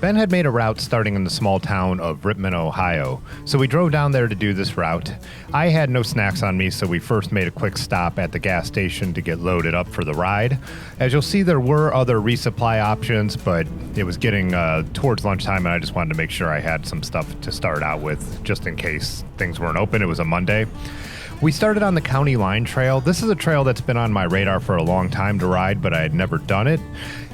Ben had made a route starting in the small town of Rittman, Ohio, so we drove down there to do this route. I had no snacks on me, so we first made a quick stop at the gas station to get loaded up for the ride. As you'll see, there were other resupply options, but it was getting towards lunchtime, and I just wanted to make sure I had some stuff to start out with, just in case things weren't open. It was a Monday. We started on the County Line Trail. This is a trail that's been on my radar for a long time to ride, but I had never done it.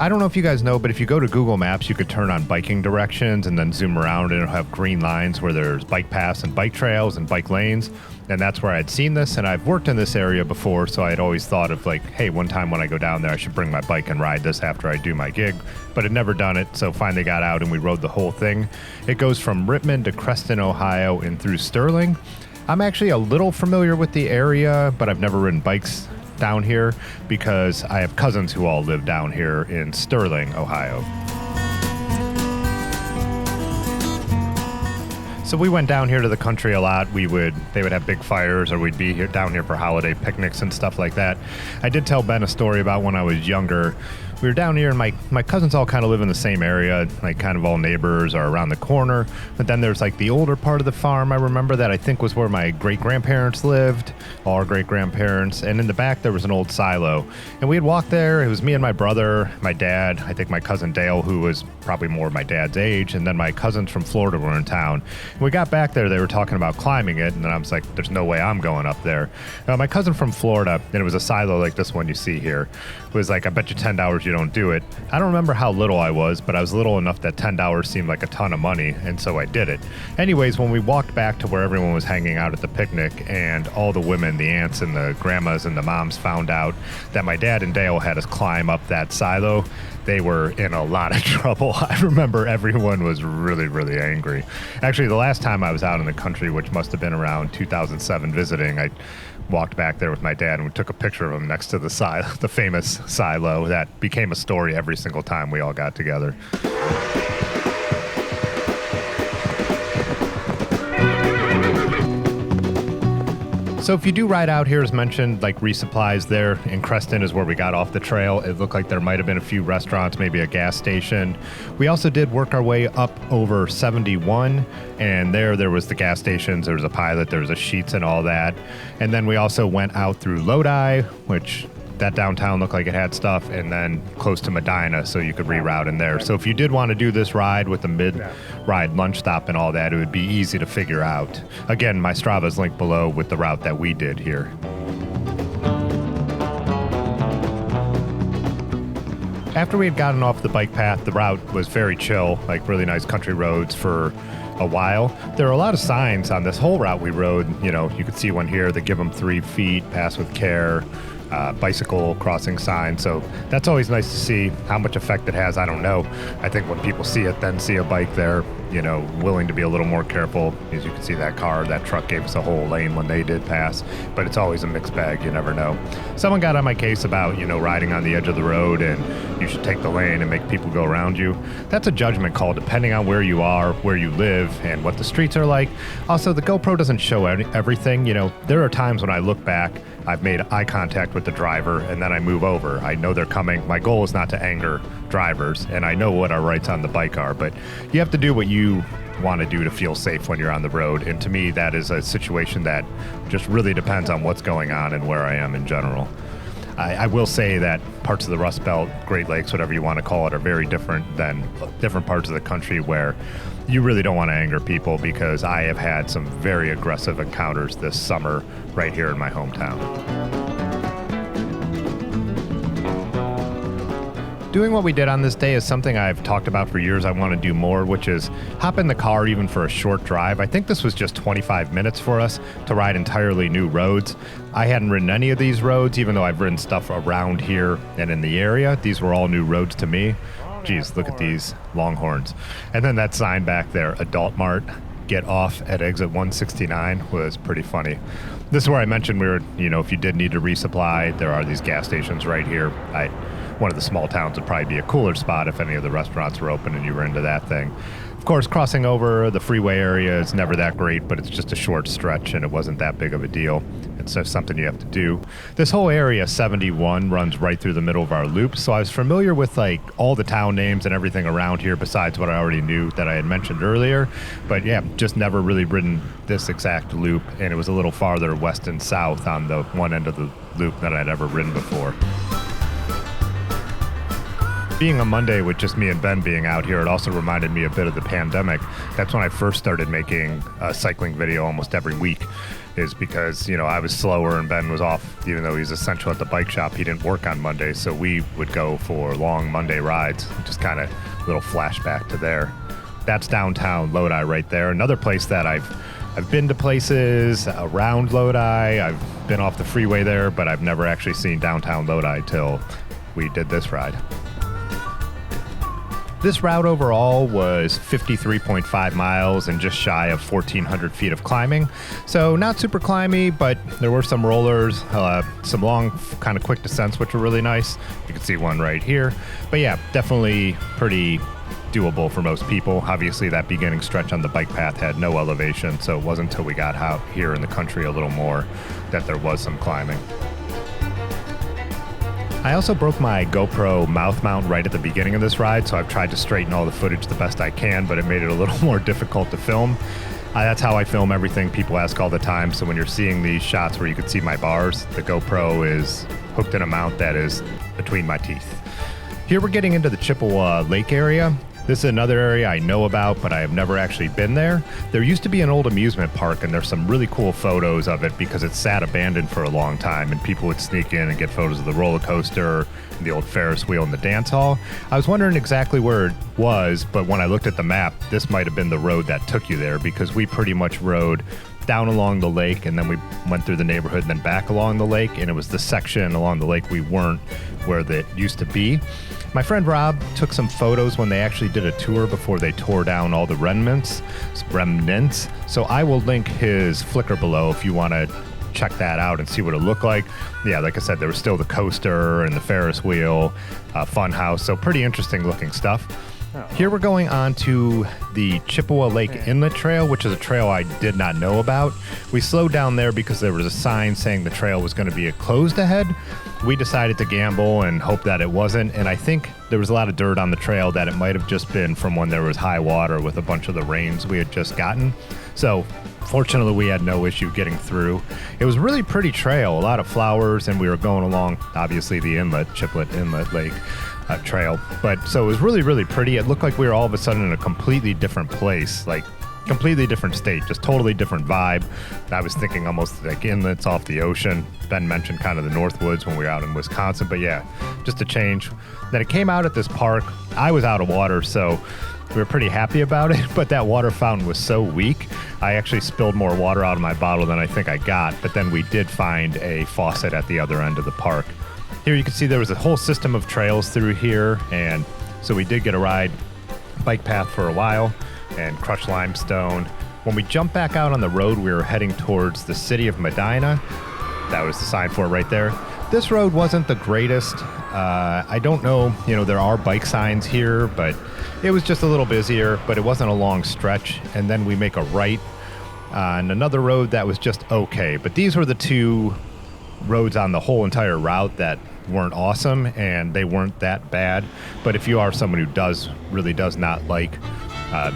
I don't know if you guys know, but if you go to Google Maps, you could turn on biking directions and then zoom around, and it'll have green lines where there's bike paths and bike trails and bike lanes. And that's where I'd seen this, and I've worked in this area before, so I'd always thought of like, hey, one time when I go down there, I should bring my bike and ride this after I do my gig, but I'd never done it, so finally got out and we rode the whole thing. It goes from Rittman to Creston, Ohio, and through Sterling. I'm actually a little familiar with the area, but I've never ridden bikes down here because I have cousins who all live down here in Sterling, Ohio. So we went down here to the country a lot. They would have big fires, or we'd be down here for holiday picnics and stuff like that. I did tell Ben a story about when I was younger. We were down here, and my cousins all kind of live in the same area, like kind of all neighbors are around the corner. But then there's like the older part of the farm, I remember, that I think was where my great-grandparents lived, all our great-grandparents. And in the back, there was an old silo. And we had walked there. It was me and my brother, my dad, I think my cousin Dale, who was probably more my dad's age, and then my cousins from Florida were in town. When we got back there, they were talking about climbing it, and then I was like, there's no way I'm going up there. My cousin from Florida, and it was a silo like this one you see here, was like, I bet you $10 you don't do it. I don't remember how little I was, but I was little enough that $10 seemed like a ton of money, and so I did it. Anyways, when we walked back to where everyone was hanging out at the picnic, and all the women, the aunts and the grandmas and the moms found out that my dad and Dale had us climb up that silo, they were in a lot of trouble. I remember everyone was really, really angry. Actually, the last time I was out in the country, which must have been around 2007 visiting, I walked back there with my dad and we took a picture of him next to the famous silo that became a story every single time we all got together. So if you do ride out here, as mentioned, like resupplies there in Creston is where we got off the trail. It looked like there might have been a few restaurants, maybe a gas station. We also did work our way up over 71, and there was the gas stations, there was a Pilot, there was a Sheetz and all that. And then we also went out through Lodi, which that downtown looked like it had stuff, and then close to Medina, so you could reroute in there. So if you did want to do this ride with the mid-ride lunch stop and all that, it would be easy to figure out. Again, my Strava's linked below with the route that we did here. After we had gotten off the bike path, the route was very chill, like really nice country roads for a while. There are a lot of signs on this whole route we rode. You know, you could see one here that give them 3 feet, pass with care, bicycle crossing sign. So that's always nice to see. How much effect it has, I don't know. I think when people see it, then see a bike there, you know, willing to be a little more careful. As you can see, that truck gave us a whole lane when they did pass, but it's always a mixed bag. You never know. Someone got on my case about, you know, riding on the edge of the road and you should take the lane and make people go around you. That's a judgment call depending on where you are, where you live, and what the streets are like. Also, the GoPro doesn't show everything. You know, there are times when I look back, I've made eye contact with the driver and then I move over. I know they're coming. My goal is not to anger drivers, and I know what our rights on the bike are, but you have to do what you want to do to feel safe when you're on the road. And to me, that is a situation that just really depends on what's going on and where I am in general. I will say that parts of the Rust Belt, Great Lakes, whatever you want to call it, are very different than different parts of the country where you really don't want to anger people, because I have had some very aggressive encounters this summer right here in my hometown. Doing what we did on this day is something I've talked about for years I want to do more, which is hop in the car even for a short drive. I think this was just 25 minutes for us to ride entirely new roads. I hadn't ridden any of these roads, even though I've ridden stuff around here and in the area. These were all new roads to me. Geez, look at these longhorns. And then that sign back there, Adult Mart, get off at exit 169, was pretty funny. This is where I mentioned we were, you know, if you did need to resupply, there are these gas stations right here. One of the small towns would probably be a cooler spot if any of the restaurants were open and you were into that thing. Of course, crossing over the freeway area is never that great, but it's just a short stretch and it wasn't that big of a deal. It's just something you have to do. This whole area, 71, runs right through the middle of our loop, so I was familiar with like all the town names and everything around here besides what I already knew that I had mentioned earlier. But yeah, just never really ridden this exact loop, and it was a little farther west and south on the one end of the loop than I'd ever ridden before. Being a Monday with just me and Ben being out here, it also reminded me a bit of the pandemic. That's when I first started making a cycling video almost every week, is because, you know, I was slower and Ben was off. Even though he's essential at the bike shop, he didn't work on Monday, so we would go for long Monday rides. Just kind of a little flashback to there. That's downtown Lodi right there. Another place that I've been to places around Lodi. I've been off the freeway there, but I've never actually seen downtown Lodi till we did this ride. This route overall was 53.5 miles and just shy of 1,400 feet of climbing. So not super climby, but there were some rollers, some long, kind of quick descents, which were really nice. You can see one right here. But yeah, definitely pretty doable for most people. Obviously, that beginning stretch on the bike path had no elevation, so it wasn't until we got out here in the country a little more that there was some climbing. I also broke my GoPro mouth mount right at the beginning of this ride, so I've tried to straighten all the footage the best I can, but it made it a little more difficult to film. That's how I film everything. People ask all the time, so when you're seeing these shots where you can see my bars, the GoPro is hooked in a mount that is between my teeth. Here we're getting into the Chippewa Lake area. This is another area I know about, but I have never actually been there. There used to be an old amusement park, and there's some really cool photos of it because it sat abandoned for a long time, and people would sneak in and get photos of the roller coaster, the old Ferris wheel, and the dance hall. I was wondering exactly where it was, but when I looked at the map, this might have been the road that took you there, because we pretty much rode down along the lake, and then we went through the neighborhood and then back along the lake, and it was the section along the lake we weren't where that used to be. My friend Rob took some photos when they actually did a tour before they tore down all the remnants. So I will link his Flickr below if you want to check that out and see what it looked like. Yeah, like I said, there was still the coaster and the Ferris wheel, fun house, so pretty interesting looking stuff. Here we're going on to the Chippewa Lake Inlet Trail, which is a trail I did not know about. We slowed down there because there was a sign saying the trail was going to be closed ahead. We decided to gamble and hope that it wasn't, and I think there was a lot of dirt on the trail that it might have just been from when there was high water with a bunch of the rains we had just gotten. So fortunately, we had no issue getting through. It was a really pretty trail, a lot of flowers, and we were going along, obviously, the inlet, Chippewa Inlet Lake trail. But so it was really, really pretty. It looked like we were all of a sudden in a completely different place, like completely different state, just totally different vibe. I was thinking almost like inlets off the ocean. Ben mentioned kind of the Northwoods when we were out in Wisconsin, but yeah, just a change. Then it came out at this park. I was out of water, so we were pretty happy about it, but that water fountain was so weak, I actually spilled more water out of my bottle than I think I got, but then we did find a faucet at the other end of the park. Here you can see there was a whole system of trails through here, and so we did get a ride, bike path for a while, and crushed limestone. When we jumped back out on the road, we were heading towards the City of Medina. That was the sign for it right there. This road wasn't the greatest. I don't know, there are bike signs here, but it was just a little busier, but it wasn't a long stretch. And then we make a right on another road that was just okay. But these were the two roads on the whole entire route that weren't awesome, and they weren't that bad. But if you are someone who really does not like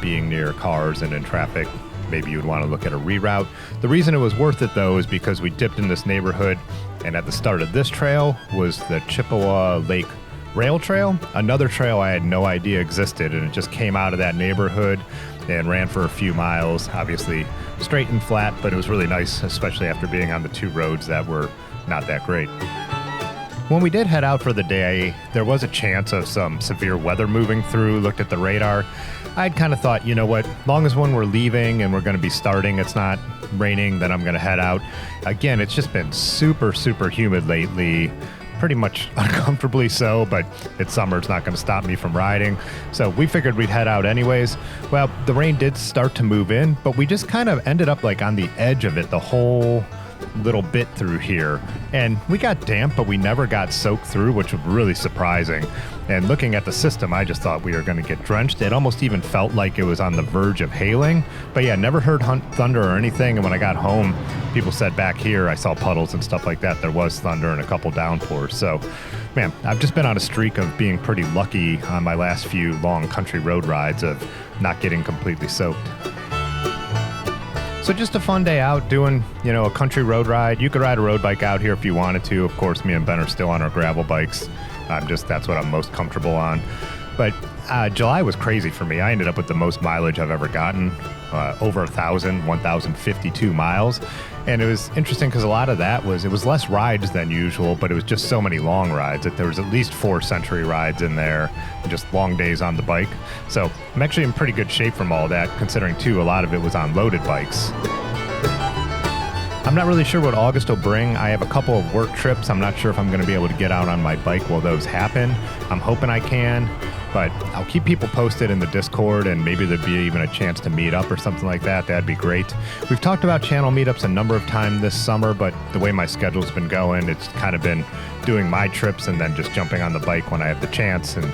being near cars and in traffic, maybe you would want to look at a reroute. The reason it was worth it, though, is because we dipped in this neighborhood, and at the start of this trail was the Chippewa Lake Rail Trail, another trail I had no idea existed, and it just came out of that neighborhood and ran for a few miles, obviously straight and flat, but it was really nice, especially after being on the two roads that were not that great. When we did head out for the day, there was a chance of some severe weather moving through. Looked at the radar. I'd kind of thought, you know what, long as when we're leaving and we're going to be starting, it's not raining, then I'm going to head out. Again, it's just been super, super humid lately. Pretty much uncomfortably so, but it's summer. It's not going to stop me from riding. So we figured we'd head out anyways. Well, the rain did start to move in, but we just kind of ended up like on the edge of it the whole little bit through here, and we got damp, but we never got soaked through, which was really surprising. And looking at the system, I just thought we were going to get drenched. It almost even felt like it was on the verge of hailing. But yeah, never heard thunder or anything. And when I got home, people said back here, I saw puddles and stuff like that. There was thunder and a couple downpours. So, man, I've just been on a streak of being pretty lucky on my last few long country road rides of not getting completely soaked. So just a fun day out doing, a country road ride. You could ride a road bike out here if you wanted to. Of course, me and Ben are still on our gravel bikes. That's what I'm most comfortable on. But July was crazy for me. I ended up with the most mileage I've ever gotten, over 1,052 miles. And it was interesting because a lot of that it was less rides than usual, but it was just so many long rides that there was at least 4 century rides in there, and just long days on the bike. So I'm actually in pretty good shape from all that, considering too, a lot of it was on loaded bikes. I'm not really sure what August will bring. I have a couple of work trips. I'm not sure if I'm going to be able to get out on my bike while those happen. I'm hoping I can, but I'll keep people posted in the Discord, and maybe there'd be even a chance to meet up or something like that. That'd be great. We've talked about channel meetups a number of times this summer, but the way my schedule's been going, it's kind of been doing my trips and then just jumping on the bike when I have the chance. And,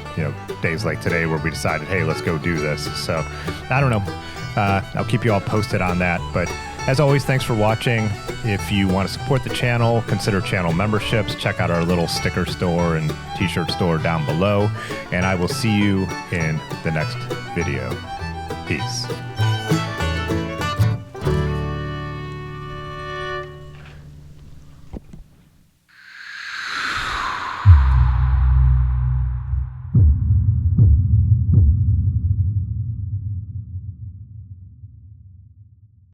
days like today where we decided, hey, let's go do this. So I don't know. I'll keep you all posted on that, but as always, thanks for watching. If you want to support the channel, consider channel memberships. Check out our little sticker store and t-shirt store down below. And I will see you in the next video. Peace.